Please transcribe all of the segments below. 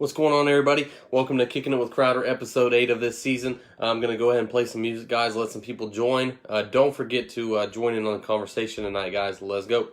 What's going on, everybody? Welcome to Kicking It with Crowder, episode 8 of this season. I'm going to go ahead and play some music, guys. Let some people join. Don't forget to join in on the conversation tonight, guys. Let's go.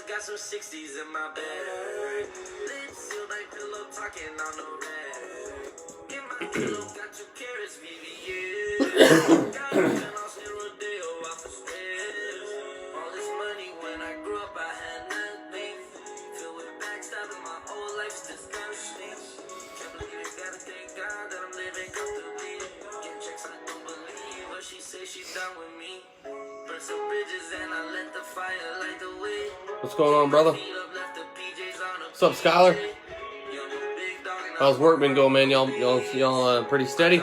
Got some 60s in my bed. Lips sealed like pillow talking on the red. In my pillow got 2 carats, VVS. Got a penthouse in Rodeo off the stairs. All this money when I grew up I had nothing. Filled with backstabbing, my whole life's disgusting. Can't believe it, gotta thank God that I'm living comfortably. Getting checks I don't believe, but she says she's done with me. Burn some bridges and I let the fire light the way. What's going on, brother? What's up, Skylar? How's work been going, man? Y'all pretty steady?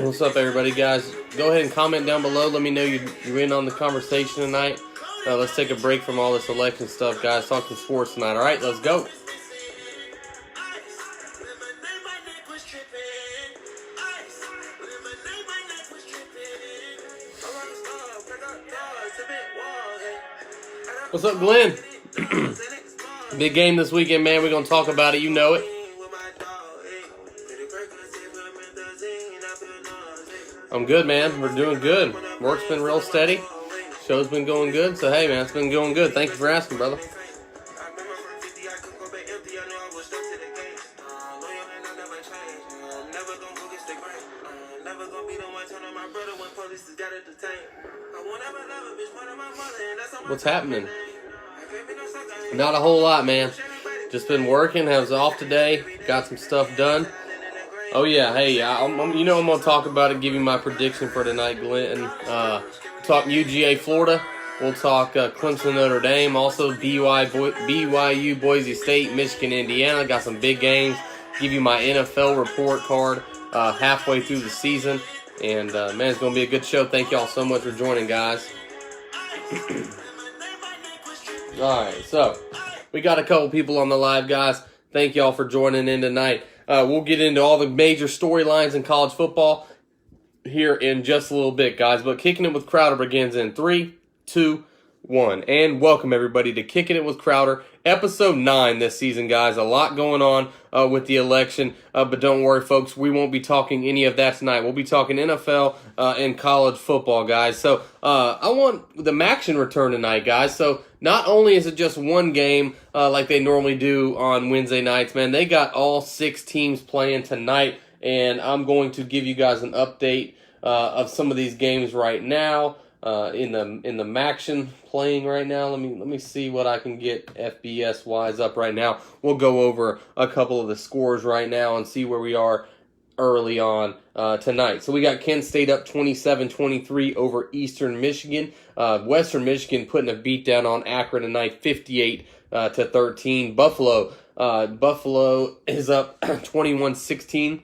What's up, everybody, guys? Go ahead and comment down below. Let me know you're in on the conversation tonight. Let's take a break from all this election stuff, guys. Talk some sports tonight. All right, let's go. What's up, Glenn? Big game this weekend, man. We're going to talk about it. You know it. I'm good, man. We're doing good. Work's been real steady. Show's been going good. So, hey, man, it's been going good. Thank you for asking, brother. What's happening? Not a whole lot, man. Just been working. I was off today. Got some stuff done. Oh, yeah. Hey, I'm going to talk about it, give you my prediction for tonight, Glenn. Talk UGA, Florida. We'll talk Clemson, Notre Dame. Also, BYU, Boise State, Michigan, Indiana. Got some big games. Give you my NFL report card halfway through the season. And, man, it's going to be a good show. Thank y'all so much for joining, guys. Alright, so we got a couple people on the live, guys. Thank y'all for joining in tonight. We'll get into all the major storylines in college football here in just a little bit, guys. But Kicking It with Crowder begins in 3, 2, 1. And welcome, everybody, to Kicking It with Crowder, episode 9 this season, guys. A lot going on with the election. But don't worry, folks. We won't be talking any of that tonight. We'll be talking NFL and college football, guys. So I want the Maction return tonight, guys. So not only is it just one game like they normally do on Wednesday nights, man, they got all 6 teams playing tonight. And I'm going to give you guys an update of some of these games right now in the Maction playing right now. Let me see what I can get FBS wise up right now. We'll go over a couple of the scores right now and see where we are early on tonight. So we got Kent State up 27-23 over Eastern Michigan. Western Michigan putting a beat down on Akron tonight, 58-13. Buffalo is up 21-16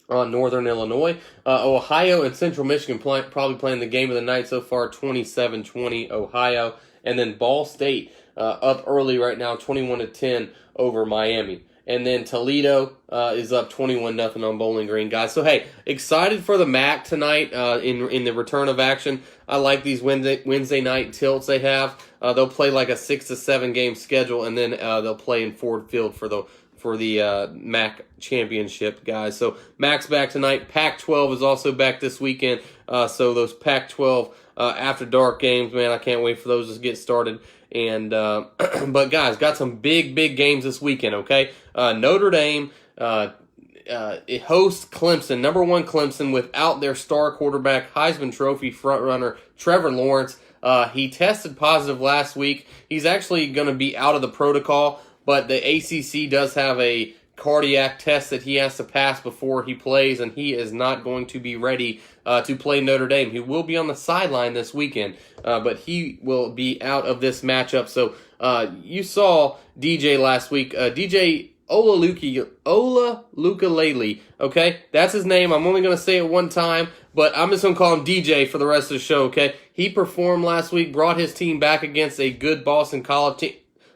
on Northern Illinois. Ohio and Central Michigan probably playing the game of the night so far, 27-20 Ohio. And then Ball State up early right now, 21-10 over Miami. And then Toledo is up 21-0 on Bowling Green, guys. So, hey, excited for the MAC tonight in the return of action. I like these Wednesday night tilts they have. They'll play like a 6 to 7 game schedule, and then they'll play in Ford Field for the MAC championship, guys. So MAC's back tonight. Pac-12 is also back this weekend. So those Pac-12 after dark games, man, I can't wait for those to get started. And but guys, got some big games this weekend. Okay, Notre Dame it hosts Clemson, number 1 Clemson, without their star quarterback, Heisman Trophy frontrunner Trevor Lawrence. He tested positive last week. He's actually going to be out of the protocol. but the ACC does have a cardiac test that he has to pass before he plays, and he is not going to be ready to play Notre Dame. He will be on the sideline this weekend, but he will be out of this matchup. So you saw DJ last week. DJ Olalukalele, okay? That's his name. I'm only going to say it one time, but I'm just going to call him DJ for the rest of the show, okay? He performed last week, brought his team back against a good Boston College team.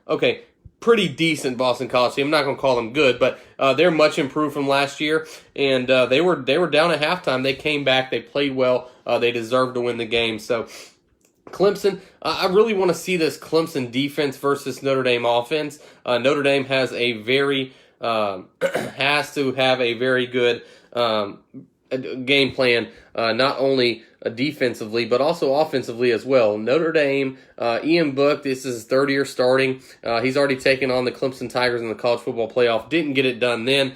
Okay, pretty decent Boston College team. I'm not going to call them good, but they're much improved from last year, and they were down at halftime. They came back. They played well. They deserved to win the game. So Clemson, I really want to see this Clemson defense versus Notre Dame offense. Notre Dame has a very has to have a very good game plan, not only defensively, but also offensively as well. Notre Dame, Ian Book, this is his third year starting. He's already taken on the Clemson Tigers in the college football playoff. Didn't get it done then.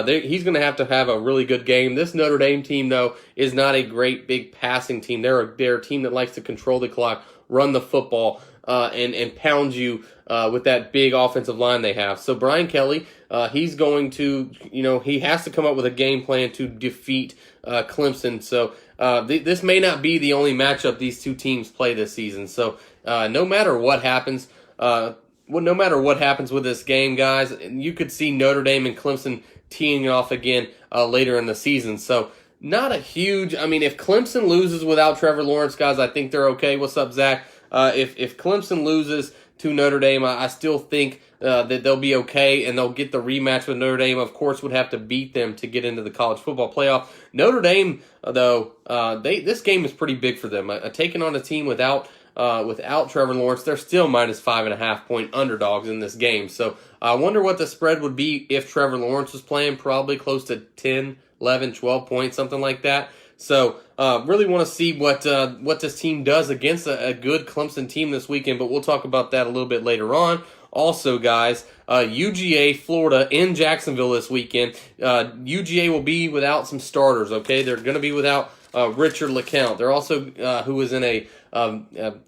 He's going to have a really good game. This Notre Dame team, though, is not a great big passing team. They're a team that likes to control the clock, run the football, and pound you with that big offensive line they have. So Brian Kelly, he's going to, he has to come up with a game plan to defeat Clemson. So this may not be the only matchup these two teams play this season. So no matter what happens, with this game, guys, you could see Notre Dame and Clemson teeing it off again later in the season. So not a huge, if Clemson loses without Trevor Lawrence, guys, I think they're okay. What's up, Zach? If Clemson loses to Notre Dame, I still think that they'll be okay, and they'll get the rematch with Notre Dame. Of course, would have to beat them to get into the college football playoff. Notre Dame, though, this game is pretty big for them. Taking on a team without Trevor Lawrence, they're still minus 5.5 point underdogs in this game. So I wonder what the spread would be if Trevor Lawrence was playing, probably close to 10, 11, 12 points, something like that. So really want to see what this team does against a good Clemson team this weekend, but we'll talk about that a little bit later on. Also, guys, UGA, Florida, in Jacksonville this weekend. UGA will be without some starters, okay? They're going to be without Richard LeCount. They're also, who was in a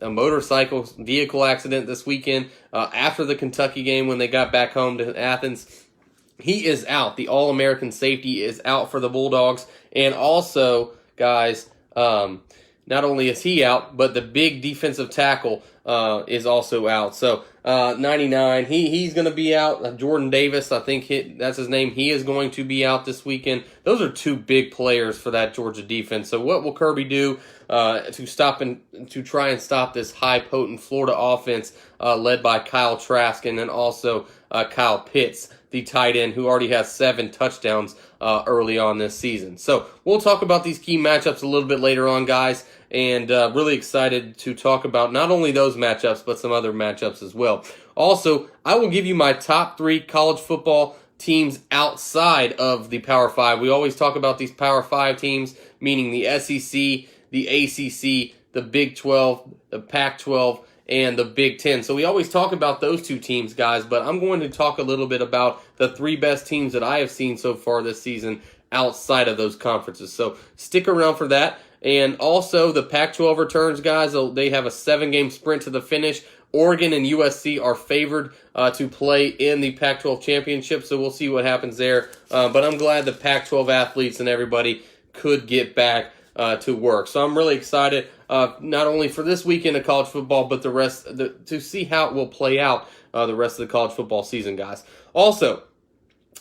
motorcycle vehicle accident this weekend after the Kentucky game when they got back home to Athens. He is out. The All-American safety is out for the Bulldogs. And also, guys, not only is he out, but the big defensive tackle is also out. So 99, he's going to be out. Jordan Davis, I think that's his name. He is going to be out this weekend. Those are two big players for that Georgia defense. So what will Kirby do to try and stop this high potent Florida offense led by Kyle Trask and then also Kyle Pitts, the tight end who already has 7 touchdowns early on this season. So we'll talk about these key matchups a little bit later on, guys, and really excited to talk about not only those matchups, but some other matchups as well. Also, I will give you my top 3 college football teams outside of the Power 5. We always talk about these Power 5 teams, meaning the SEC, the ACC, the Big 12, the Pac-12, and the Big 10. So we always talk about those 2 teams, guys, but I'm going to talk a little bit about the 3 best teams that I have seen so far this season outside of those conferences. So stick around for that. And also the Pac-12 returns, guys. They have a 7-game sprint to the finish. Oregon and USC are favored to play in the Pac-12 championship, so we'll see what happens there. But I'm glad the Pac-12 athletes and everybody could get back to work. So I'm really excited, not only for this weekend of college football, but the rest to see how it will play out the rest of the college football season, guys. Also,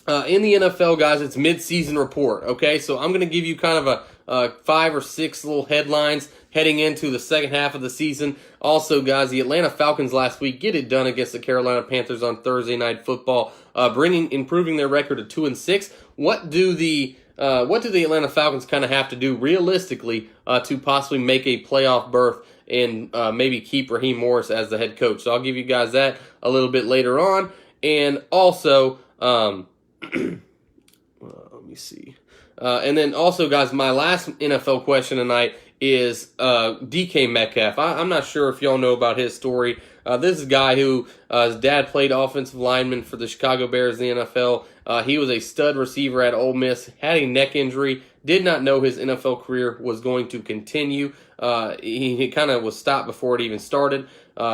in the NFL, guys, it's mid-season report, okay? So I'm going to give you kind of a 5 or 6 little headlines heading into the second half of the season. Also, guys, the Atlanta Falcons last week get it done against the Carolina Panthers on Thursday Night Football, improving their record to 2-6. What do the Atlanta Falcons kind of have to do realistically to possibly make a playoff berth and maybe keep Raheem Morris as the head coach? So I'll give you guys that a little bit later on. And also, let me see. And then also, guys, my last NFL question tonight is DK Metcalf. I'm not sure if y'all know about his story. This is a guy who his dad played offensive lineman for the Chicago Bears in the NFL. He was a stud receiver at Ole Miss, had a neck injury, did not know his NFL career was going to continue. He kind of was stopped before it even started.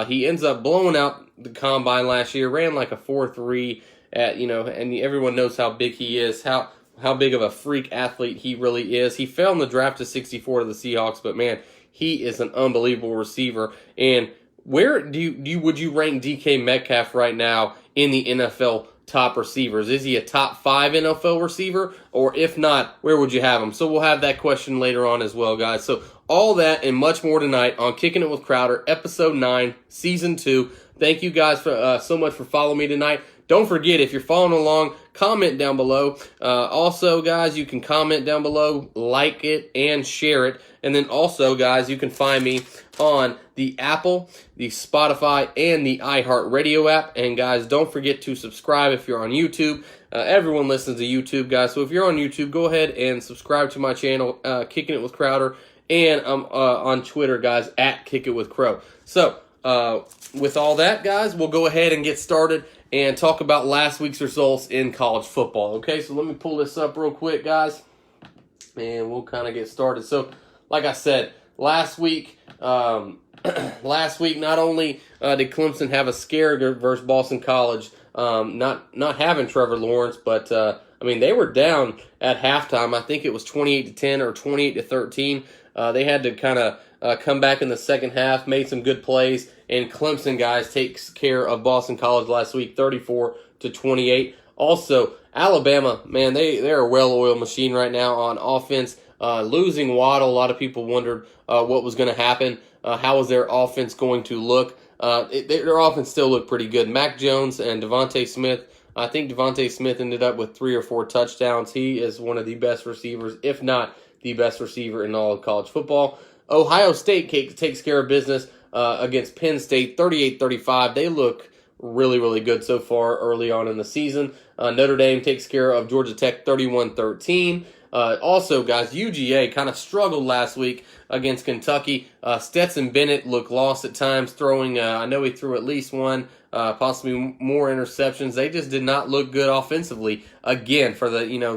He ends up blowing out the combine last year, ran like a 4.3 at, and everyone knows how big he is, how big of a freak athlete he really is. He fell in the draft to 64 to the Seahawks, but man, he is an unbelievable receiver. And where would you rank DK Metcalf right now in the NFL top receivers? Is he a top 5 NFL receiver? Or if not, where would you have him? So we'll have that question later on as well, guys. So all that and much more tonight on Kicking It with Crowder, episode 9, season 2. Thank you guys for so much for following me tonight. Don't forget, if you're following along, comment down below. Also, guys, you can comment down below, like it, and share it. And then also, guys, you can find me on the Apple, the Spotify, and the iHeartRadio app. And, guys, don't forget to subscribe if you're on YouTube. Everyone listens to YouTube, guys. So if you're on YouTube, go ahead and subscribe to my channel, Kicking It with Crowder. And I'm on Twitter, guys, at Kick It with Crow. So, with all that, guys, we'll go ahead and get started and talk about last week's results in college football. Okay, so let me pull this up real quick, guys, and we'll kind of get started. So, like I said, last week, not only did Clemson have a scare versus Boston College, not having Trevor Lawrence, but they were down at halftime. I think it was 28-10 or 28-13. They had to kind of come back in the second half, made some good plays, and Clemson, guys, takes care of Boston College last week, 34-28. Also, Alabama, man, they're a well-oiled machine right now on offense. Losing Waddle, a lot of people wondered what was going to happen. How was their offense going to look? Their offense still looked pretty good. Mac Jones and Devontae Smith. I think Devontae Smith ended up with 3 or 4 touchdowns. He is one of the best receivers, if not the best receiver in all of college football. Ohio State takes care of business against Penn State, 38-35. They look really, really good so far early on in the season. Notre Dame takes care of Georgia Tech, 31-13. Also, guys, UGA kind of struggled last week against Kentucky. Stetson Bennett looked lost at times, throwing, I know he threw at least one, possibly more interceptions. They just did not look good offensively. Again,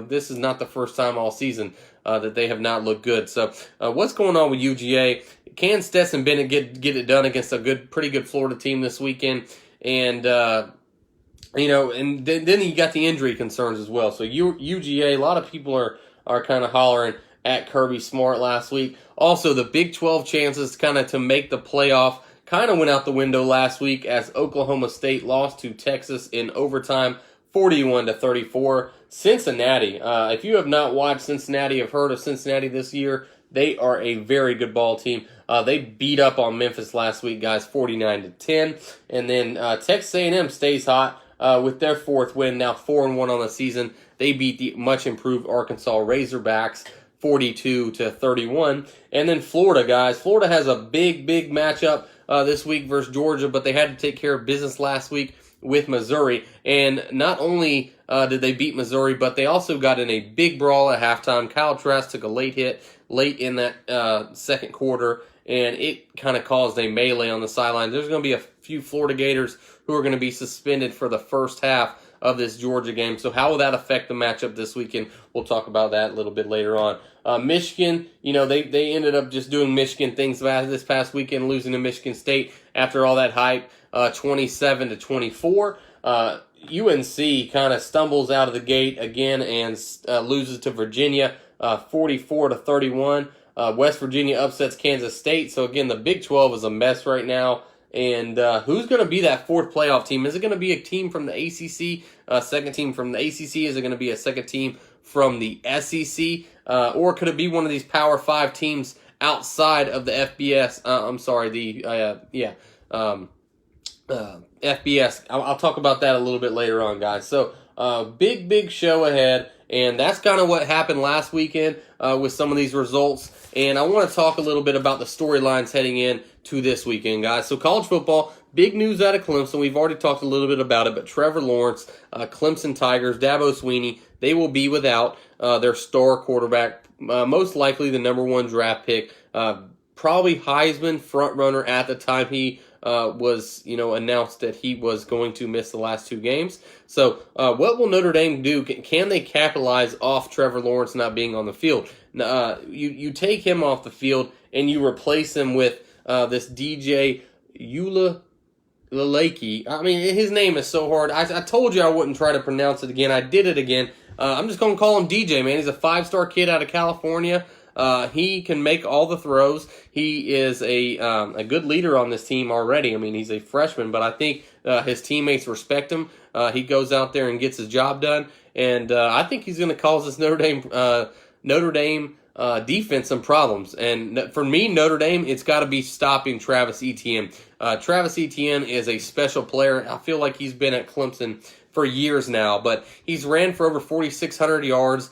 this is not the first time all season that they have not looked good. So, what's going on with UGA? Can Stetson Bennett get it done against a pretty good Florida team this weekend? And and then you got the injury concerns as well. So UGA, a lot of people are kind of hollering at Kirby Smart last week. Also, the Big 12 chances kind of to make the playoff kind of went out the window last week as Oklahoma State lost to Texas in overtime, 41-34. Cincinnati, if you have not watched Cincinnati, have heard of Cincinnati this year, they are a very good ball team. They beat up on Memphis last week, guys, 49-10. And then Texas A&M stays hot with their 4th win, now 4-1 on the season. They beat the much improved Arkansas Razorbacks 42-31. And then Florida, guys. Florida has a big matchup this week versus Georgia, but they had to take care of business last week with Missouri. And not only did they beat Missouri, but they also got in a big brawl at halftime. Kyle Trask took a late hit late in that second quarter, and it kind of caused a melee on the sideline. There's going to be a few Florida Gators who are going to be suspended for the first half of this Georgia game. So how will that affect the matchup this weekend? We'll talk about that a little bit later on. Michigan, they ended up just doing Michigan things this past weekend, losing to Michigan State after all that hype, 27-24. UNC kind of stumbles out of the gate again and loses to Virginia, 44-31. West Virginia upsets Kansas State. So again, the Big 12 is a mess right now. And who's going to be that 4th playoff team? Is it going to be a team from the ACC, second team from the ACC? Is it going to be a second team from the SEC? Or could it be one of these Power 5 teams outside of the FBS? FBS. I'll talk about that a little bit later on, guys. So big show ahead. And that's kind of what happened last weekend with some of these results. And I want to talk a little bit about the storylines heading in to this weekend, guys. So college football, big news out of Clemson. We've already talked a little bit about it, but Trevor Lawrence, Clemson Tigers, Dabo Swinney, they will be without their star quarterback, most likely the number 1 draft pick, probably Heisman front runner at the time he was announced that he was going to miss the last 2 games. So what will Notre Dame do? Can they capitalize off Trevor Lawrence not being on the field? You take him off the field and you replace him with this DJ Ulaleki. I mean, his name is so hard. I told you I wouldn't try to pronounce it again. I did it again. I'm just going to call him DJ, man. He's a 5-star kid out of California. He can make all the throws. He is a good leader on this team already. I mean, he's a freshman, but I think his teammates respect him. He goes out there and gets his job done, and I think he's going to cause this Notre Dame defense some problems. And for me, Notre Dame, it's got to be stopping Travis Etienne. Travis Etienne is a special player. I feel like he's been at Clemson for years now, but he's ran for over 4,600 yards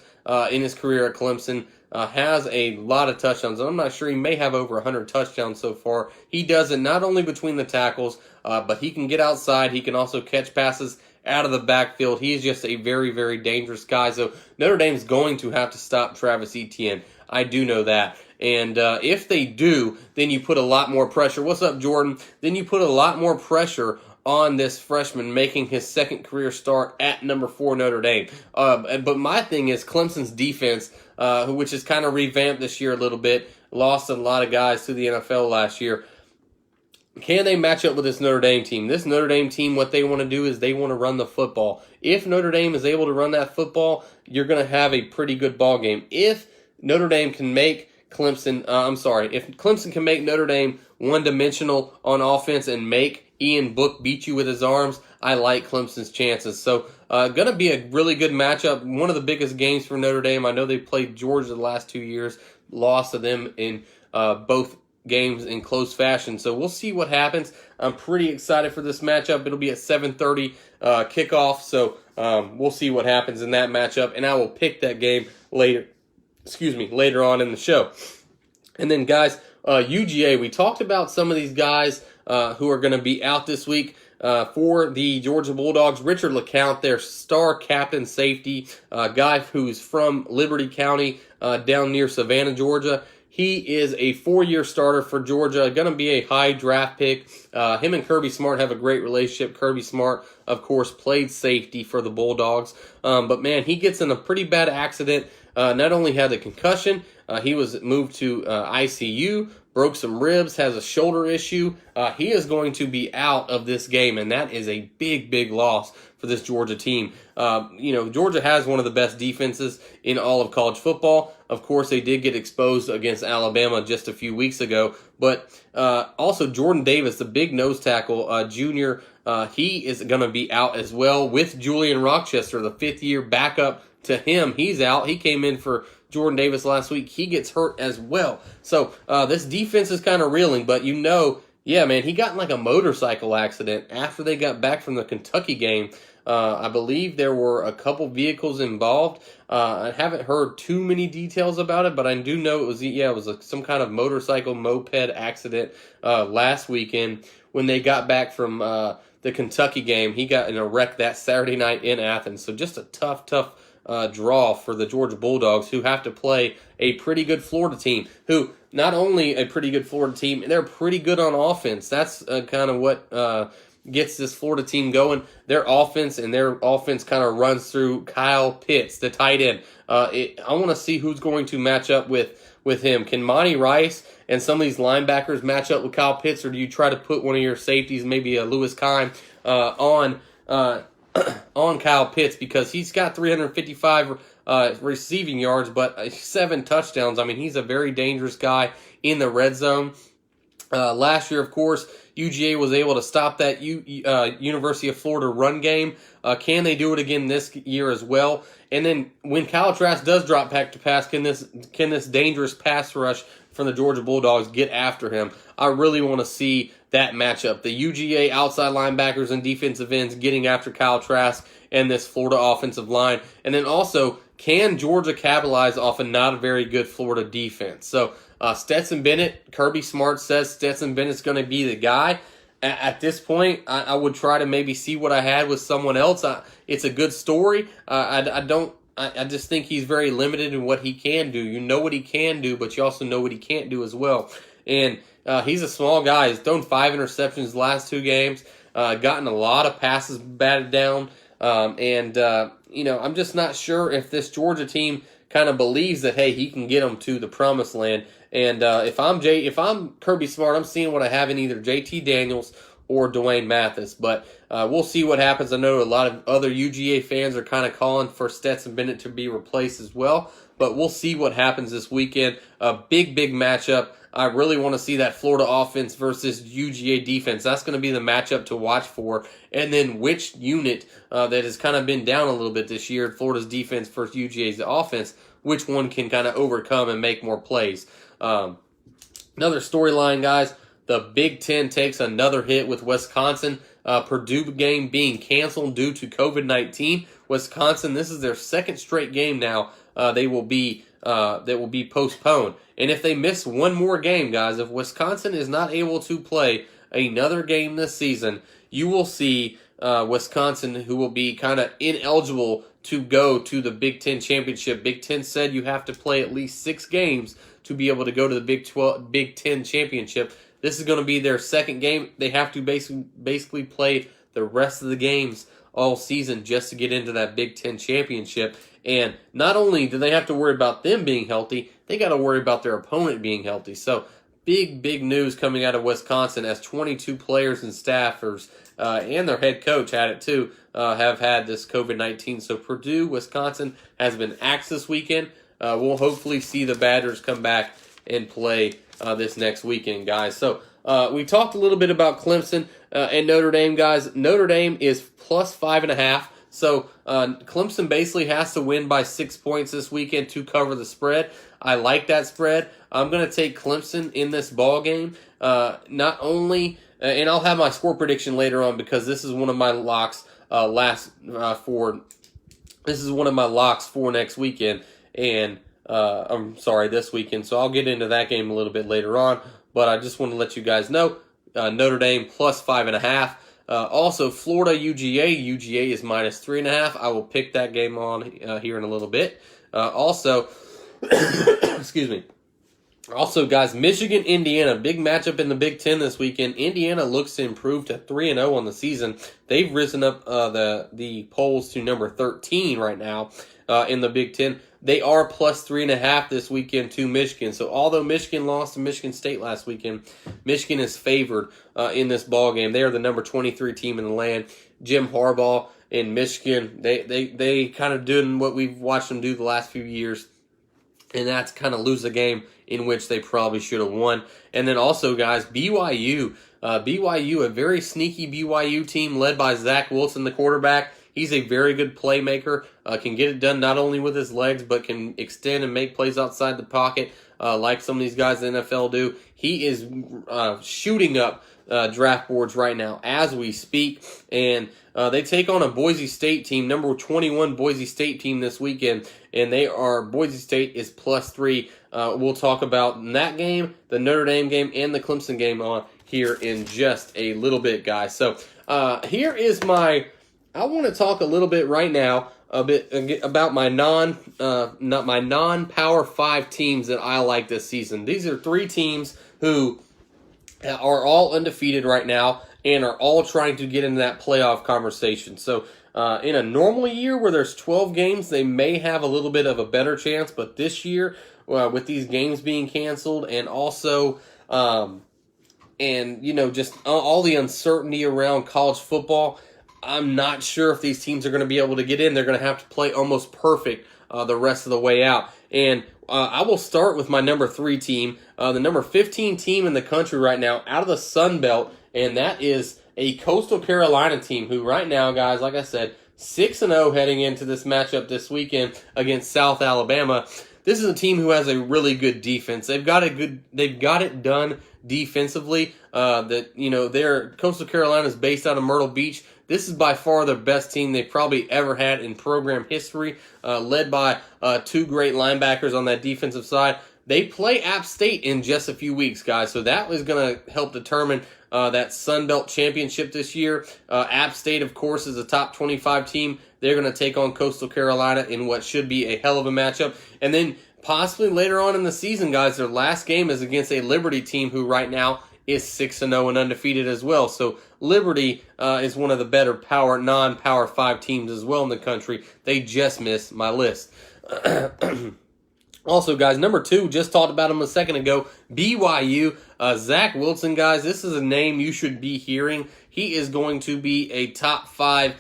in his career at Clemson. Has a lot of touchdowns. I'm not sure, he may have over 100 touchdowns so far. He does it not only between the tackles, but he can get outside. He can also catch passes out of the backfield. He is just a very, very dangerous guy. So Notre Dame's going to have to stop Travis Etienne. I do know that. And if they do, then you put a lot more pressure. What's up, Jordan? Then you put a lot more pressure on this freshman making his second career start at number 4 Notre Dame. But my thing is Clemson's defense, which is kind of revamped this year a little bit, lost a lot of guys to the NFL last year. Can they match up with this Notre Dame team? This Notre Dame team, what they want to do is they want to run the football. If Notre Dame is able to run that football, you're going to have a pretty good ball game. If Notre Dame can make if Clemson can make Notre Dame one-dimensional on offense and make Ian Book beat you with his arms, I like Clemson's chances. So going to be a really good matchup. One of the biggest games for Notre Dame. I know they played Georgia the last 2 years, lost to them in both games in close fashion. So we'll see what happens. I'm pretty excited for this matchup. It'll be at 7:30 kickoff. So we'll see what happens in that matchup, and I will pick that game later on in the show. And then, guys, UGA, we talked about some of these guys who are going to be out this week for the Georgia Bulldogs. Richard LeCounte, their star captain safety, guy who's from Liberty County down near Savannah, Georgia. He is a 4-year starter for Georgia, going to be a high draft pick. Him and Kirby Smart have a great relationship. Kirby Smart, of course, played safety for the Bulldogs. But, man, he gets in a pretty bad accident. Not only had the concussion, he was moved to ICU, broke some ribs, has a shoulder issue. He is going to be out of this game, and that is a big, big loss for this Georgia team. Georgia has one of the best defenses in all of college football. Of course, they did get exposed against Alabama just a few weeks ago. But also Jordan Davis, the big nose tackle, junior, he is going to be out as well with Julian Rochester, the 5th-year backup to him. He's out. He came in for Jordan Davis last week. He gets hurt as well. So this defense is kind of reeling, but he got in like a motorcycle accident after they got back from the Kentucky game. I believe there were a couple vehicles involved. I haven't heard too many details about it, but I do know it was some kind of motorcycle moped accident last weekend when they got back from the Kentucky game. He got in a wreck that Saturday night in Athens. So just a tough draw for the Georgia Bulldogs, who have to play a pretty good Florida team, who not only a pretty good Florida team, they're pretty good on offense. That's kind of what gets this Florida team going. Their offense kind of runs through Kyle Pitts, the tight end. I want to see who's going to match up with him. Can Monty Rice and some of these linebackers match up with Kyle Pitts, or do you try to put one of your safeties, maybe a Lewis Kime, on Kyle Pitts, because he's got 355 receiving yards, but 7 touchdowns. I mean, he's a very dangerous guy in the red zone. Last year, of course, UGA was able to stop that University of Florida run game. Can they do it again this year as well? And then when Kyle Trask does drop back to pass, can this dangerous pass rush from the Georgia Bulldogs get after him? I really want to see that matchup. The UGA outside linebackers and defensive ends getting after Kyle Trask and this Florida offensive line. And then also, can Georgia capitalize off a not very good Florida defense? So Stetson Bennett, Kirby Smart says Stetson Bennett's going to be the guy. At this point, I would try to maybe see what I had with someone else. It's a good story. I just think he's very limited in what he can do. You know what he can do, but you also know what he can't do as well. And he's a small guy. He's thrown 5 interceptions the last 2 games, gotten a lot of passes batted down. I'm just not sure if this Georgia team kind of believes that, hey, he can get them to the promised land And if I'm Kirby Smart, I'm seeing what I have in either JT Daniels or Dwayne Mathis. But we'll see what happens. I know a lot of other UGA fans are kind of calling for Stetson Bennett to be replaced as well. But we'll see what happens this weekend. A big matchup. I really want to see that Florida offense versus UGA defense. That's going to be the matchup to watch for. And then which unit that has kind of been down a little bit this year, Florida's defense versus UGA's offense, which one can kind of overcome and make more plays. Another storyline, guys. The Big Ten takes another hit with Wisconsin. Purdue game being canceled due to COVID-19. Wisconsin, this is their second straight game now. That will be postponed. And if they miss one more game, guys, if Wisconsin is not able to play another game this season, you will see Wisconsin, who will be kind of ineligible to go to the Big Ten championship. Big Ten said you have to play at least 6 games to be able to go to the Big Ten championship. This is going to be their second game. They have to basically play the rest of the games all season just to get into that Big Ten championship. And not only do they have to worry about them being healthy, they got to worry about their opponent being healthy. So big news coming out of Wisconsin as 22 players and staffers and their head coach had it too, have had this COVID-19. So Purdue, Wisconsin has been axed this weekend. We'll hopefully see the Badgers come back and play this next weekend, guys. So we talked a little bit about Clemson and Notre Dame, guys. Notre Dame is plus 5.5. So Clemson basically has to win by 6 points this weekend to cover the spread. I like that spread. I'm going to take Clemson in this ball game. Not only, and I'll have my score prediction later on because this is one of my locks This is one of my locks for next weekend, and this weekend. So I'll get into that game a little bit later on. But I just want to let you guys know Notre Dame plus 5.5. Also, Florida UGA. UGA is minus 3.5. I will pick that game on here in a little bit. Also, excuse me. Also, guys, Michigan, Indiana, big matchup in the Big Ten this weekend. Indiana looks to improve to 3-0 on the season. They've risen up the polls to number 13 right now in the Big Ten. They are plus 3.5 this weekend to Michigan. So although Michigan lost to Michigan State last weekend, Michigan is favored in this ball game. They are the number 23 team in the land. Jim Harbaugh in Michigan, they kind of doing what we've watched them do the last few years, and that's kind of lose a game in which they probably should have won. And then also, guys, BYU, a very sneaky BYU team led by Zach Wilson, the quarterback. He's a very good playmaker, can get it done not only with his legs, but can extend and make plays outside the pocket like some of these guys in the NFL do. He is shooting up draft boards right now as we speak. And they take on a Boise State team, number 21 Boise State team this weekend. And Boise State is plus 3. We'll talk about that game, the Notre Dame game, and the Clemson game on here in just a little bit, guys. So here is I want to talk a little bit right now about my non-Power 5 teams that I like this season. These are 3 teams who are all undefeated right now and are all trying to get into that playoff conversation. So in a normal year where there's 12 games, they may have a little bit of a better chance. But this year, with these games being canceled and also just all the uncertainty around college football, I'm not sure if these teams are going to be able to get in. They're going to have to play almost perfect the rest of the way out. And I will start with my number 3 team, the number 15 team in the country right now out of the Sun Belt, and that is a Coastal Carolina team who right now, guys, like I said, 6-0 heading into this matchup this weekend against South Alabama. This is a team who has a really good defense. They've got it done defensively. Their Coastal Carolina is based out of Myrtle Beach. This is by far the best team they've probably ever had in program history, led by 2 great linebackers on that defensive side. They play App State in just a few weeks, guys, so that is going to help determine that Sun Belt championship this year. App State, of course, is a top 25 team. They're going to take on Coastal Carolina in what should be a hell of a matchup. And then possibly later on in the season, guys, their last game is against a Liberty team who right now is 6-0 and undefeated as well. So Liberty is one of the better non-Power 5 teams as well in the country. They just missed my list. Also, guys, number 2, just talked about him a second ago, BYU. Zach Wilson, guys, this is a name you should be hearing. He is going to be a top five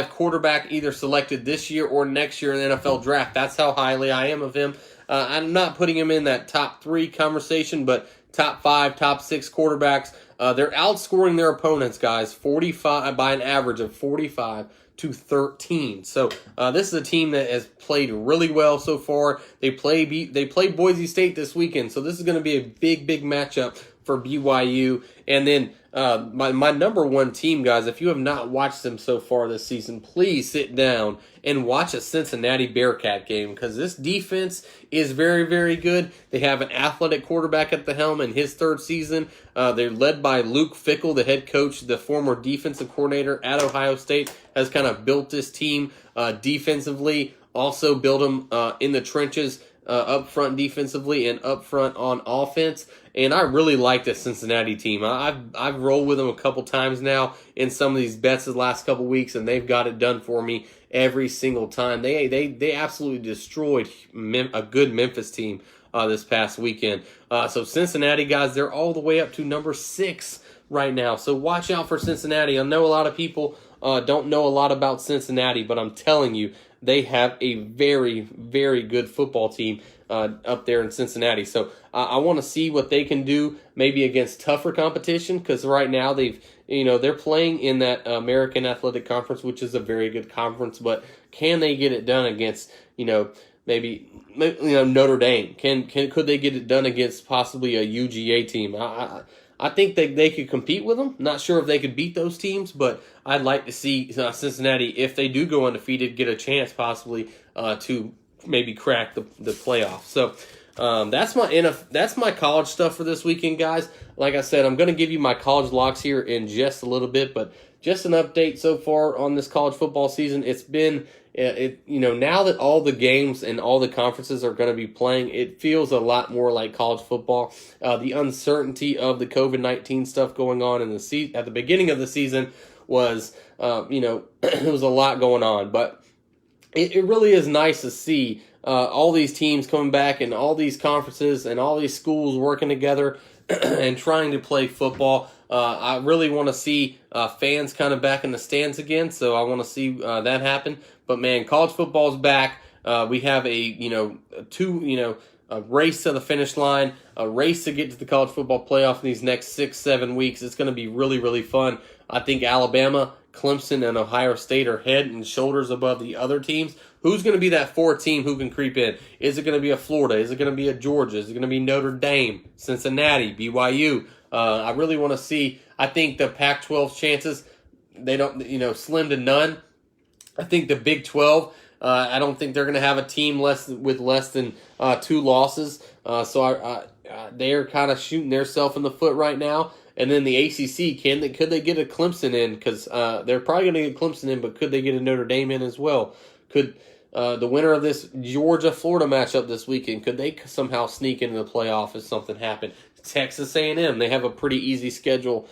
quarterback either selected this year or next year in the NFL draft. That's how highly I am of him. I'm not putting him in that top 3 conversation, but top 5, top 6 quarterbacks. They're outscoring their opponents, guys, 45 by an average of 45-13. So this is a team that has played really well so far. They play Boise State this weekend, so this is going to be a big matchup for BYU. And then my number 1 team, guys, if you have not watched them so far this season, please sit down and watch a Cincinnati Bearcat game, because this defense is very good. They have an athletic quarterback at the helm in his 3rd season. They're led by Luke Fickell, the head coach, the former defensive coordinator at Ohio State, has kind of built this team defensively, also built them in the trenches up front defensively and up front on offense. And I really like this Cincinnati team. I've rolled with them a couple times now in some of these bets the last couple weeks, and they've got it done for me every single time. They absolutely destroyed a good Memphis team this past weekend. So Cincinnati, guys, they're all the way up to number 6 right now. So watch out for Cincinnati. I know a lot of people don't know a lot about Cincinnati, but I'm telling you, they have a very good football team up there in Cincinnati. So I want to see what they can do maybe against tougher competition, because right now they're playing in that American Athletic Conference, which is a very good conference, but can they get it done against, maybe Notre Dame? Could they get it done against possibly a UGA team? I think they could compete with them. Not sure if they could beat those teams, but I'd like to see Cincinnati, if they do go undefeated, get a chance possibly to maybe crack the playoffs. So that's my college stuff for this weekend, guys. Like I said, I'm going to give you my college locks here in just a little bit, but just an update so far on this college football season. It's been now that all the games and all the conferences are going to be playing, it feels a lot more like college football. The uncertainty of the COVID-19 stuff going on at the beginning of the season was, it was a lot going on, but it really is nice to see all these teams coming back and all these conferences and all these schools working together and trying to play football. I really want to see fans kind of back in the stands again, so I want to see that happen. But man, college football's back. We have a race to the finish line, a race to get to the college football playoff in these next 6-7 weeks. It's going to be really fun. I think Alabama, Clemson, and Ohio State are head and shoulders above the other teams. Who's going to be that 4th team who can creep in? Is it going to be a Florida? Is it going to be a Georgia? Is it going to be Notre Dame, Cincinnati, BYU? I really want to see. I think the Pac-12's chances, they don't, slim to none. I think the Big 12, I don't think they're going to have a team with less than 2 losses. So they're kind of shooting themselves in the foot right now. And then the ACC, could they get a Clemson in? Because they're probably going to get Clemson in, but could they get a Notre Dame in as well? Could the winner of this Georgia-Florida matchup this weekend, could they somehow sneak into the playoff if something happened? Texas A&M, they have a pretty easy schedule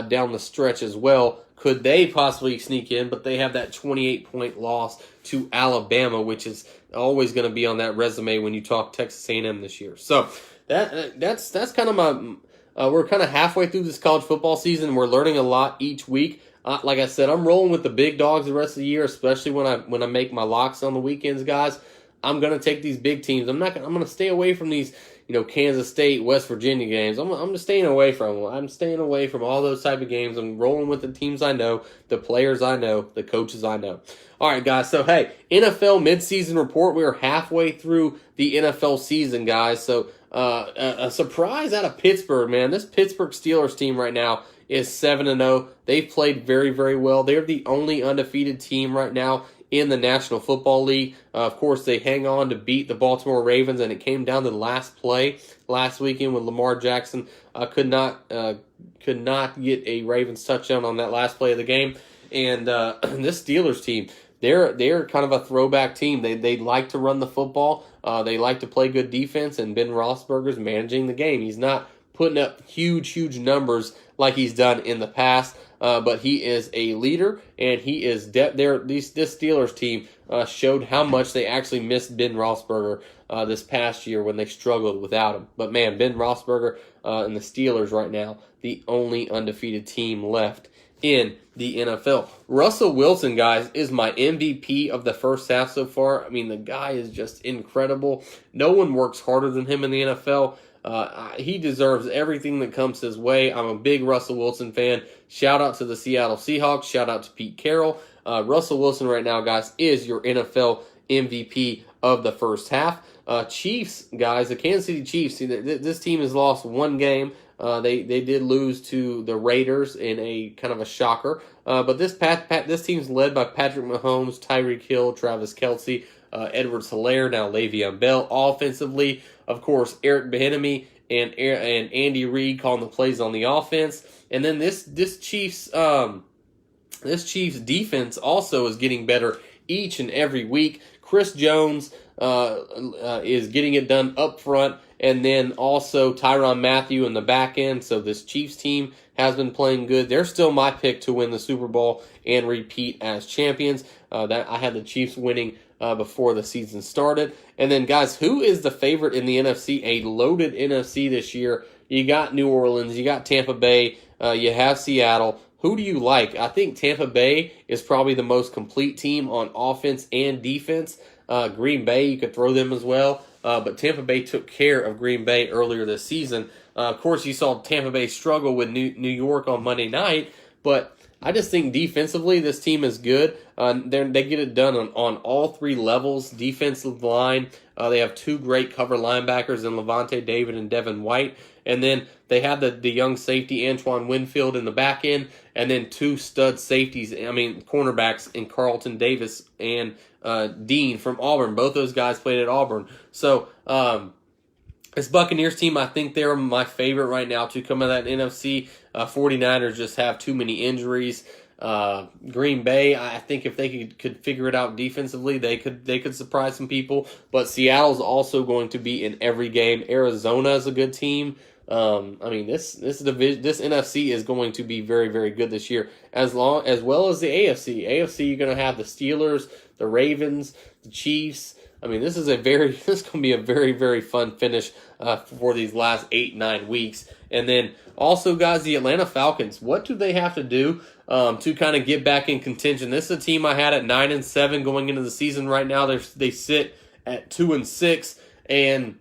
down the stretch as well. Could they possibly sneak in? But they have that 28-point loss to Alabama, which is always going to be on that resume when you talk Texas A&M this year. So that's kind of my. We're kind of halfway through this college football season. We're learning a lot each week. Like I said, I'm rolling with the big dogs the rest of the year, especially when I make my locks on the weekends, guys. I'm going to take these big teams. I'm going to stay away from these, Kansas State, West Virginia games. I'm just staying away from them. I'm staying away from all those type of games. I'm rolling with the teams I know, the players I know, the coaches I know. All right, guys. So, hey, NFL midseason report. We are halfway through the NFL season, guys. So, a surprise out of Pittsburgh, man. This Pittsburgh Steelers team right now is 7-0. They've played very well. They're the only undefeated team right now in the National Football League. Of course, they hang on to beat the Baltimore Ravens, and it came down to the last play last weekend when Lamar Jackson could not get a Ravens touchdown on that last play of the game. And this Steelers team, they're kind of a throwback team. They like to run the football. They like to play good defense, and Ben Roethlisberger's managing the game. He's not putting up huge numbers like he's done in the past. but he is a leader, and he is this Steelers team showed how much they actually missed Ben Roethlisberger this past year when they struggled without him. But man, Ben Roethlisberger and the Steelers right now, the only undefeated team left in the NFL. Russell Wilson, guys, is my MVP of the first half so far. I mean, the guy is just incredible. No one works harder than him in the NFL. He deserves everything that comes his way. I'm a big Russell Wilson fan. Shout out to the Seattle Seahawks. Shout out to Pete Carroll. Russell Wilson right now, guys, is your NFL MVP of the first half. Chiefs, guys, the Kansas City Chiefs, see, this team has lost one game. They did lose to the Raiders in a kind of a shocker. But this team's led by Patrick Mahomes, Tyreek Hill, Travis Kelce, Edwards-Helaire, now Le'Veon Bell. Offensively, of course, Eric Bieniemy and Andy Reid calling the plays on the offense. And then this Chiefs defense also is getting better each and every week. Chris Jones is getting it done up front, and then also Tyrann Mathieu in the back end. So this Chiefs team has been playing good. They're still my pick to win the Super Bowl and repeat as champions. That I had the Chiefs winning before the season started. And then, guys, who is the favorite in the NFC? A loaded NFC this year. You got New Orleans, you got Tampa Bay, you have Seattle. Who do you like? I think Tampa Bay is probably the most complete team on offense and defense. Green Bay, you could throw them as well. But Tampa Bay took care of Green Bay earlier this season. Of course, you saw Tampa Bay struggle with New York on Monday night. But I just think defensively, this team is good. They get it done on all three levels. Defensive line, they have two great cover linebackers in Levante David and Devin White. And then they have the young safety Antoine Winfield in the back end, and then two stud cornerbacks in Carlton Davis and Dean from Auburn. Both those guys played at Auburn. So this Buccaneers team, I think they're my favorite right now to come out of that NFC. 49ers just have too many injuries. Green Bay, I think if they could figure it out defensively, they could surprise some people. But Seattle's also going to be in every game. Arizona is a good team. This NFC is going to be very, very good this year, as well as the AFC. AFC, you're going to have the Steelers, the Ravens, the Chiefs. This is going to be a very, very fun finish for these last 8-9 weeks. And then also, guys, the Atlanta Falcons. What do they have to do to kind of get back in contention? This is a team I had at 9-7 going into the season. Right now, they sit at 2-6, and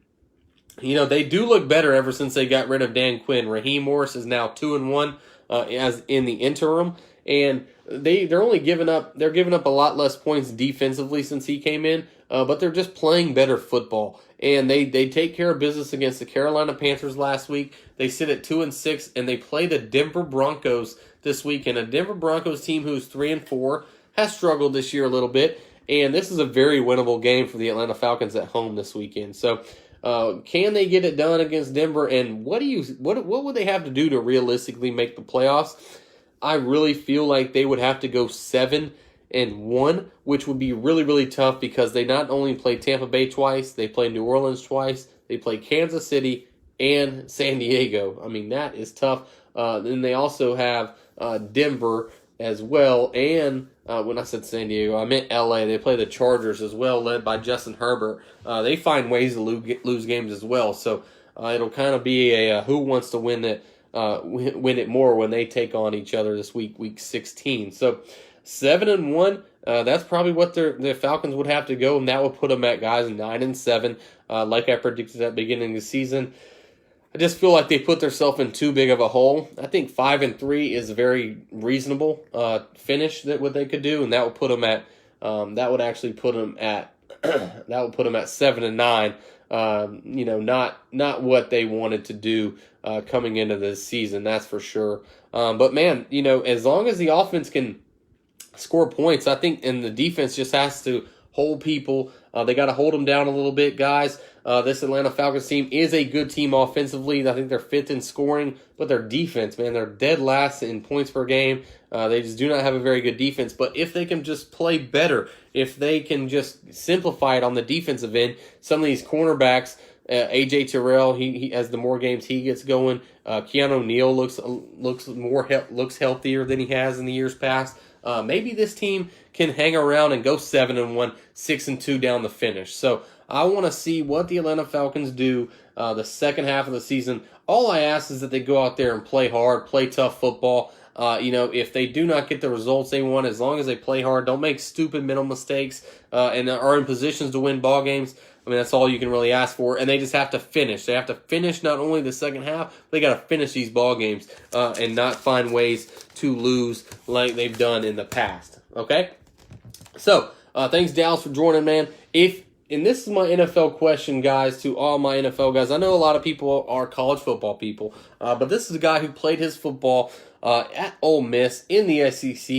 they do look better ever since they got rid of Dan Quinn. Raheem Morris is now 2-1 as in the interim, and they're giving up a lot less points defensively since he came in, but they're just playing better football. And they take care of business against the Carolina Panthers last week. They sit at 2-6, and they play the Denver Broncos this week. And a Denver Broncos team who's 3-4 has struggled this year a little bit, and this is a very winnable game for the Atlanta Falcons at home this weekend. So, can they get it done against Denver? And what would they have to do to realistically make the playoffs? I really feel like they would have to go 7-1, which would be really, really tough because they not only play Tampa Bay twice, they play New Orleans twice, they play Kansas City and San Diego. That is tough. Then they also have Denver as well, and when I said San Diego, I meant LA. They play the Chargers as well, led by Justin Herbert. They find ways to lose games as well, so it'll kind of be a who wants to win it more when they take on each other this week 16. So 7-1, that's probably what the Falcons would have to go, and that would put them at, guys, 9-7, like I predicted at the beginning of the season. I just feel like they put themselves in too big of a hole. I think 5-3 is a very reasonable finish that what they could do, and that would put them at that would put them at 7-9. Not what they wanted to do coming into this season, that's for sure. But man, as long as the offense can score points, I think, and the defense just has to hold people. They got to hold them down a little bit, guys. This Atlanta Falcons team is a good team offensively. I think they're fifth in scoring, but their defense, man, they're dead last in points per game. They just do not have a very good defense. But if they can just play better, if they can just simplify it on the defensive end, some of these cornerbacks AJ Terrell, he as the more games he gets going, Keanu Neal looks healthier than he has in the years past. Maybe this team can hang around and go 7-1, 6-2 down the finish. So I want to see what the Atlanta Falcons do the second half of the season. All I ask is that they go out there and play hard, play tough football. If they do not get the results they want, as long as they play hard, don't make stupid mental mistakes, and are in positions to win ball games, I mean, that's all you can really ask for. And they just have to finish. They have to finish not only the second half, they got to finish these ball games and not find ways to lose like they've done in the past. Okay? So, thanks, Dallas, for joining, man. And this is my NFL question, guys, to all my NFL guys. I know a lot of people are college football people, but this is a guy who played his football at Ole Miss in the SEC.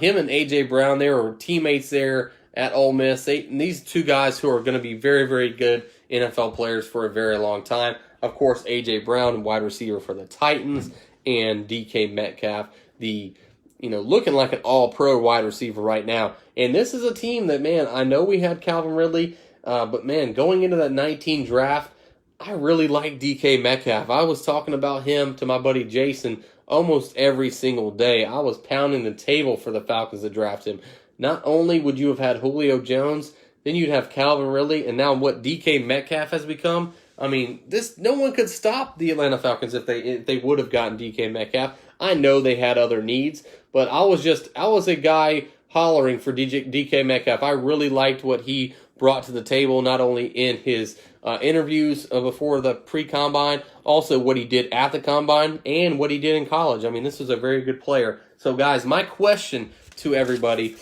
Him and A.J. Brown, they were teammates there at Ole Miss. These two guys who are going to be very, very good NFL players for a very long time. Of course, A.J. Brown, wide receiver for the Titans, and DK Metcalf, looking like an all-pro wide receiver right now. And this is a team that, man, I know we had Calvin Ridley, but, man, going into that 19 draft, I really like DK Metcalf. I was talking about him to my buddy Jason almost every single day. I was pounding the table for the Falcons to draft him. Not only would you have had Julio Jones, then you'd have Calvin Ridley, and now what DK Metcalf has become, I mean, no one could stop the Atlanta Falcons if they would have gotten DK Metcalf. I know they had other needs, but I was a guy hollering for DK Metcalf. I really liked what he brought to the table, not only in his interviews before the pre-combine, also what he did at the combine and what he did in college. I mean, this is a very good player. So, guys, my question to everybody.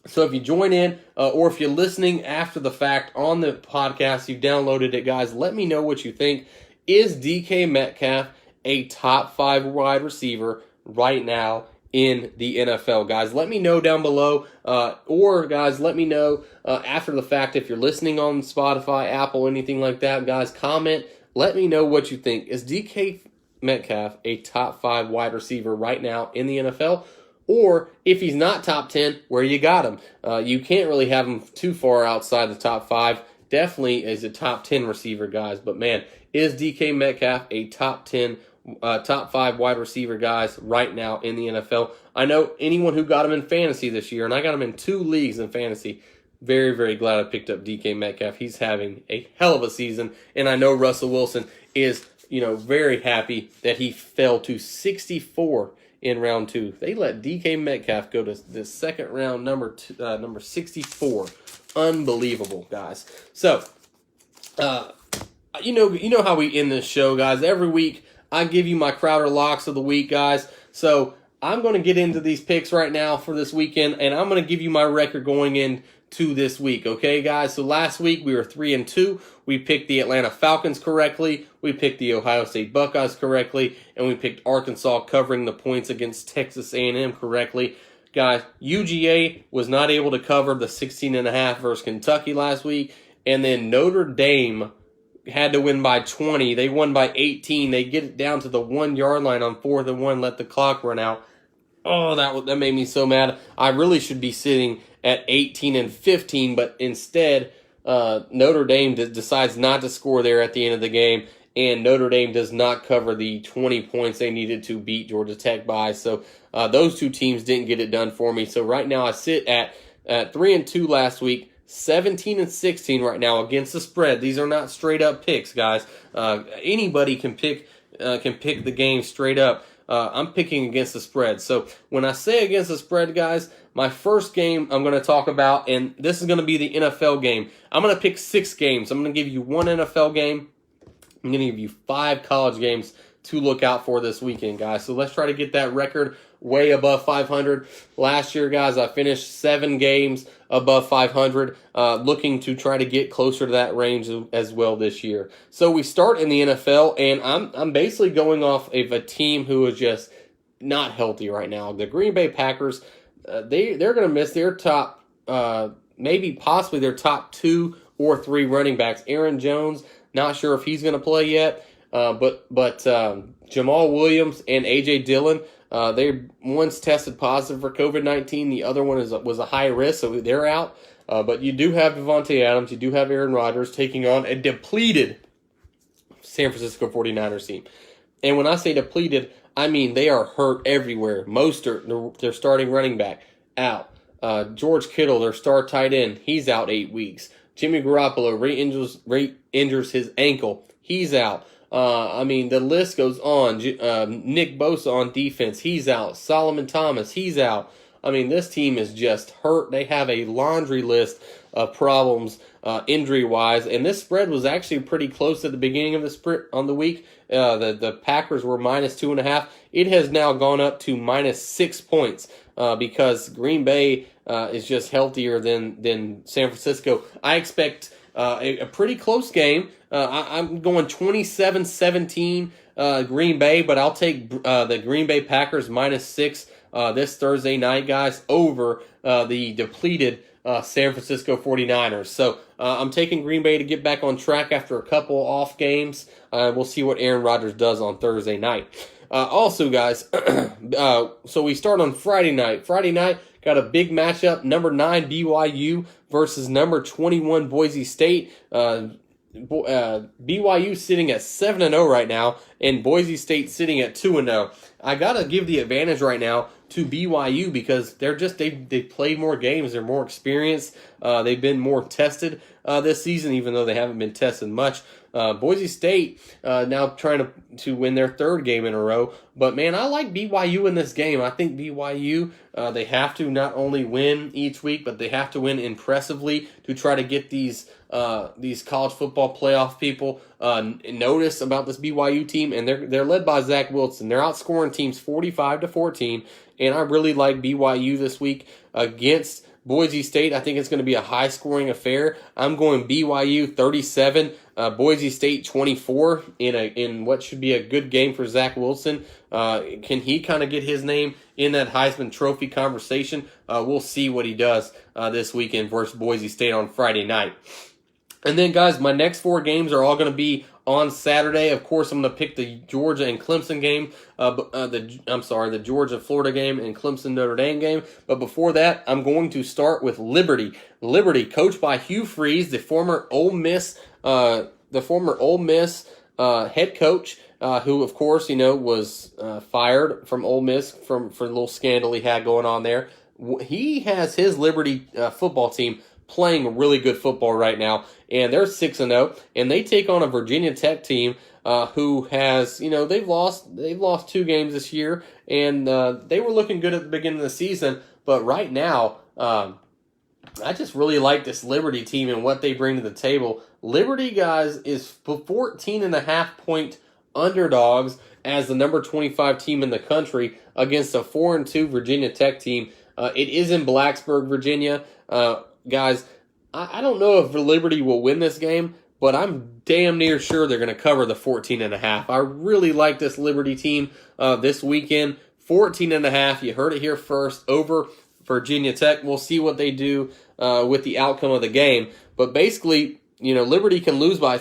So if you join in or if you're listening after the fact on the podcast, you've downloaded it, guys, let me know what you think. Is DK Metcalf a top 5 wide receiver right now in the NFL? Guys, let me know down below. Or, guys, let me know after the fact if you're listening on Spotify, Apple, anything like that. Guys, comment. Let me know what you think. Is DK Metcalf a top 5 wide receiver right now in the NFL? Or if he's not top 10, where you got him? You can't really have him too far outside the top 5. Definitely is a top 10 receiver, guys. But, man, is DK Metcalf a top 5 wide receiver, guys, right now in the NFL? I know anyone who got him in fantasy this year, and I got him in 2 leagues in fantasy, very, very glad I picked up DK Metcalf. He's having a hell of a season, and I know Russell Wilson is, very happy that he fell to 64 in round 2. They let DK Metcalf go to the second round, number 64. Unbelievable, guys. So, you know how we end this show, guys. Every week, I give you my Crowder locks of the week, guys. So, I'm going to get into these picks right now for this weekend, and I'm going to give you my record going into this week, okay, guys? So, last week, we were 3-2. We picked the Atlanta Falcons correctly. We picked the Ohio State Buckeyes correctly. And we picked Arkansas covering the points against Texas A&M correctly. Guys, UGA was not able to cover the 16.5 versus Kentucky last week. And then Notre Dame had to win by 20. They won by 18. They get it down to the 1-yard line on 4th and 1, let the clock run out. Oh, that made me so mad. I really should be sitting at 18-15, but instead Notre Dame decides not to score there at the end of the game, and Notre Dame does not cover the 20 points they needed to beat Georgia Tech by. So those two teams didn't get it done for me. So right now I sit at 3-2 last week, 17-16 right now against the spread. These are not straight up picks, guys. Anybody can pick the game straight up. I'm picking against the spread. So when I say against the spread, guys, my first game I'm going to talk about, and this is going to be the NFL game. I'm going to pick 6 games. I'm going to give you 1 NFL game. I'm going to give you 5 college games to look out for this weekend, guys. So let's try to get that record way above 500. Last year, guys, I finished 7 games above 500, looking to try to get closer to that range as well this year. So we start in the NFL, and I'm basically going off of a team who is just not healthy right now. The Green Bay Packers, they're going to miss their top, maybe possibly their top 2 or 3 running backs. Aaron Jones, not sure if he's going to play yet, but Jamal Williams and A.J. Dillon, They once tested positive for COVID-19. The other one was a high risk, so they're out. But you do have Devontae Adams. You do have Aaron Rodgers taking on a depleted San Francisco 49ers team. And when I say depleted, I mean they are hurt everywhere. Mostert, their starting running back, out. George Kittle, their star tight end, he's out 8 weeks. Jimmy Garoppolo re-injures his ankle. He's out. I mean, the list goes on. Nick Bosa on defense, he's out. Solomon Thomas, he's out. I mean, this team is just hurt. They have a laundry list of problems injury-wise, and this spread was actually pretty close at the beginning of the sprint on the week. The Packers were -2.5. It has now gone up to -6 points because Green Bay is just healthier than San Francisco. I expect a pretty close game. I'm going 27-17 Green Bay, but I'll take the Green Bay Packers -6 this Thursday night, guys, over the depleted San Francisco 49ers. So I'm taking Green Bay to get back on track after a couple off games. We'll see what Aaron Rodgers does on Thursday night. Also, guys, so we start on Friday night. Friday night, got a big matchup, number 9 BYU versus number 21 Boise State. BYU sitting at 7-0 right now, and Boise State sitting at 2-0. I gotta give the advantage right now to BYU because they played more games, they're more experienced, they've been more tested this season, even though they haven't been tested much. Boise State now trying to win their 3rd game in a row, but man, I like BYU in this game. I think BYU they have to not only win each week, but they have to win impressively to try to get these college football playoff people notice about this BYU team, and they're led by Zach Wilson. They're outscoring teams 45-14, and I really like BYU this week against Boise State. I think it's going to be a high-scoring affair. I'm going BYU 37, Boise State 24 in what should be a good game for Zach Wilson. Can he kind of get his name in that Heisman Trophy conversation? We'll see what he does this weekend versus Boise State on Friday night. And then, guys, my next 4 games are all going to be on Saturday. Of course, I'm going to pick the Georgia and Clemson game. The Georgia-Florida game and Clemson-Notre Dame game. But before that, I'm going to start with Liberty. Liberty, coached by Hugh Freeze, the former Ole Miss head coach, who, of course, was fired from Ole Miss for the little scandal he had going on there. He has his Liberty football team playing really good football right now, and they're 6-0, and they take on a Virginia Tech team who has, they've lost 2 games this year, and they were looking good at the beginning of the season, but right now, I just really like this Liberty team and what they bring to the table. Liberty, guys, is 14.5-point underdogs as the number 25 team in the country against a 4-2 Virginia Tech team. It is in Blacksburg, Virginia. Guys, I don't know if Liberty will win this game, but I'm damn near sure they're going to cover the 14.5. I really like this Liberty team this weekend. 14.5, you heard it here first, over Virginia Tech. We'll see what they do with the outcome of the game. But basically, Liberty can lose by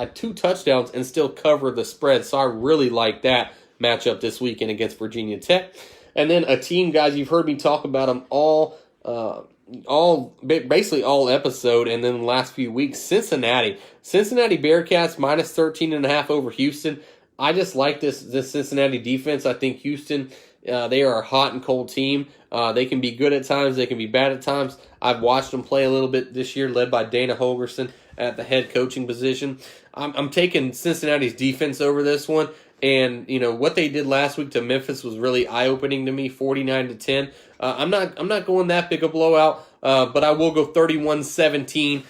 2 touchdowns and still cover the spread. So I really like that matchup this weekend against Virginia Tech. And then a team, guys, you've heard me talk about them basically all episode, and then the last few weeks. Cincinnati Bearcats -13.5 over Houston. I just like this Cincinnati defense. I think Houston, they are a hot and cold team. They can be good at times, they can be bad at times. I've watched them play a little bit this year, led by Dana Holgorsen at the head coaching position. I'm taking Cincinnati's defense over this one. And what they did last week to Memphis was really eye-opening to me, 49-10. I'm not going that big a blowout, but I will go 31-17.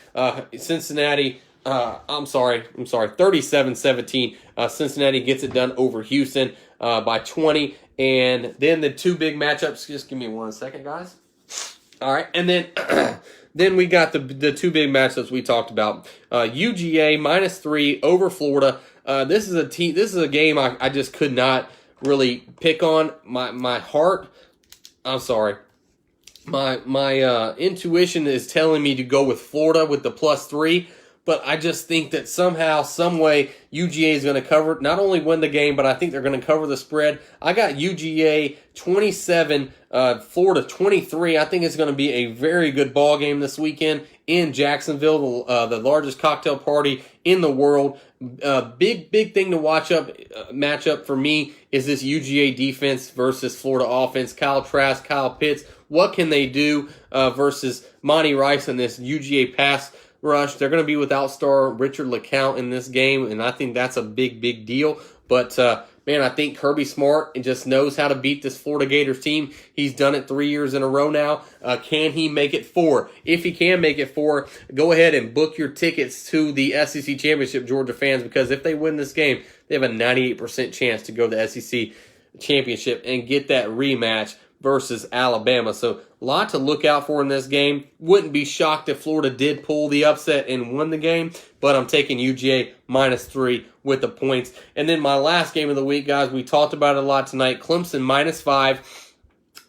Cincinnati. I'm sorry, 37-17. Cincinnati gets it done over Houston by 20. And then the 2 big matchups. Just give me 1 second, guys. All right, and then then we got the 2 big matchups we talked about. UGA -3 over Florida. This is a game I just could not really pick on. My heart, I'm sorry, my intuition is telling me to go with Florida with the +3, but I just think that somehow, some way, UGA is going to cover, not only win the game, but I think they're going to cover the spread. I got UGA 27, Florida 23. I think it's going to be a very good ball game this weekend in Jacksonville, the largest cocktail party in the world. Big thing to match up for me is this UGA defense versus Florida offense. Kyle Trask, Kyle Pitts, what can they do versus Monty Rice and this UGA pass rush? They're going to be without star Richard LeCounte in this game, and I think that's a big deal. But man, I think Kirby Smart just knows how to beat this Florida Gators team. He's done it 3 years in a row now. Can he make it 4? If he can make it 4, go ahead and book your tickets to the SEC Championship, Georgia fans, because if they win this game, they have a 98% chance to go to the SEC Championship and get that rematch versus Alabama. So a lot to look out for in this game. Wouldn't be shocked if Florida did pull the upset and win the game, but I'm taking UGA -3 with the points. And then my last game of the week, guys, we talked about it a lot tonight. Clemson -5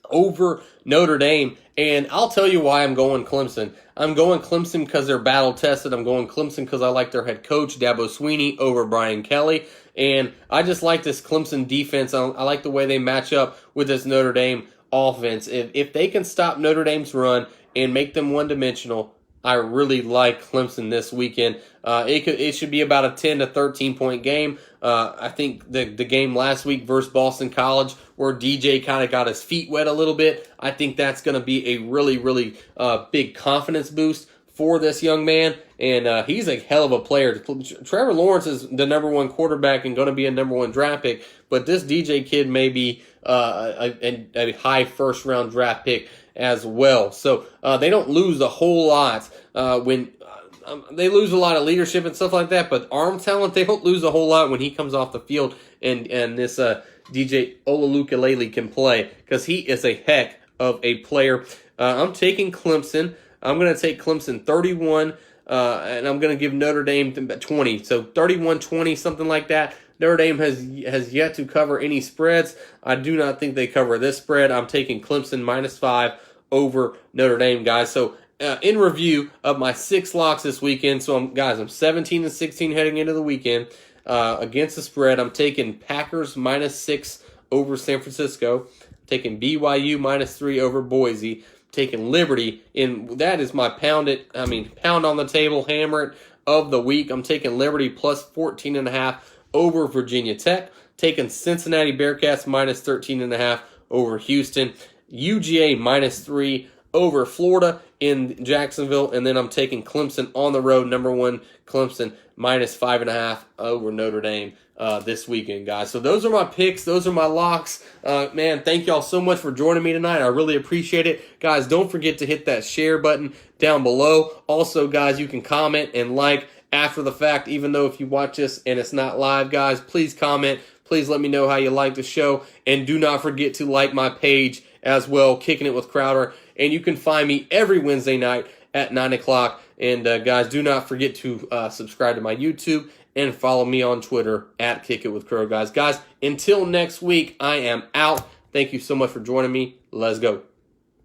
over Notre Dame. And I'll tell you why I'm going Clemson. I'm going Clemson because they're battle-tested. I'm going Clemson because I like their head coach, Dabo Swinney, over Brian Kelly. And I just like this Clemson defense. I like the way they match up with this Notre Dame offense. If they can stop Notre Dame's run and make them one-dimensional, I really like Clemson this weekend. It should be about a 10 to 13 point game. I think the game last week versus Boston College, where DJ kind of got his feet wet a little bit, I think that's going to be a really big confidence boost for this young man. And he's a hell of a player. Trevor Lawrence is the #1 quarterback and going to be a #1 draft pick, but this DJ kid may be a high first-round draft pick as well. So they don't lose a whole lot when they lose a lot of leadership and stuff like that, but arm talent, they don't lose a whole lot when he comes off the field and this DJ Olulukalele can play, because he is a heck of a player. I'm taking Clemson. I'm going to take Clemson 31, and I'm going to give Notre Dame 20. So 31-20, something like that. Notre Dame has yet to cover any spreads. I do not think they cover this spread. I'm taking Clemson -5 over Notre Dame, guys. So in review of my 6 locks this weekend, so I'm 17-16 heading into the weekend. Against the spread, I'm taking Packers -6 over San Francisco. I'm taking BYU -3 over Boise. Taking Liberty, and that is my pound on the table, hammer it of the week. I'm taking Liberty +14.5 over Virginia Tech. Taking Cincinnati Bearcats -13.5 over Houston. UGA -3 over Florida in Jacksonville, and then I'm taking Clemson on the road, #1 Clemson -5.5 over Notre Dame this weekend, guys. So those are my picks. Those are my locks. Man, thank y'all so much for joining me tonight. I really appreciate it. Guys, don't forget to hit that share button down below. Also, guys, you can comment and like after the fact, even though if you watch this and it's not live, guys, please comment. Please let me know how you like the show. And do not forget to like my page as well, Kicking It with Crowder. And you can find me every Wednesday night at 9 o'clock. And guys, do not forget to subscribe to my YouTube and follow me on Twitter at Kick It with Crow, guys. Guys, until next week, I am out. Thank you so much for joining me. Let's go.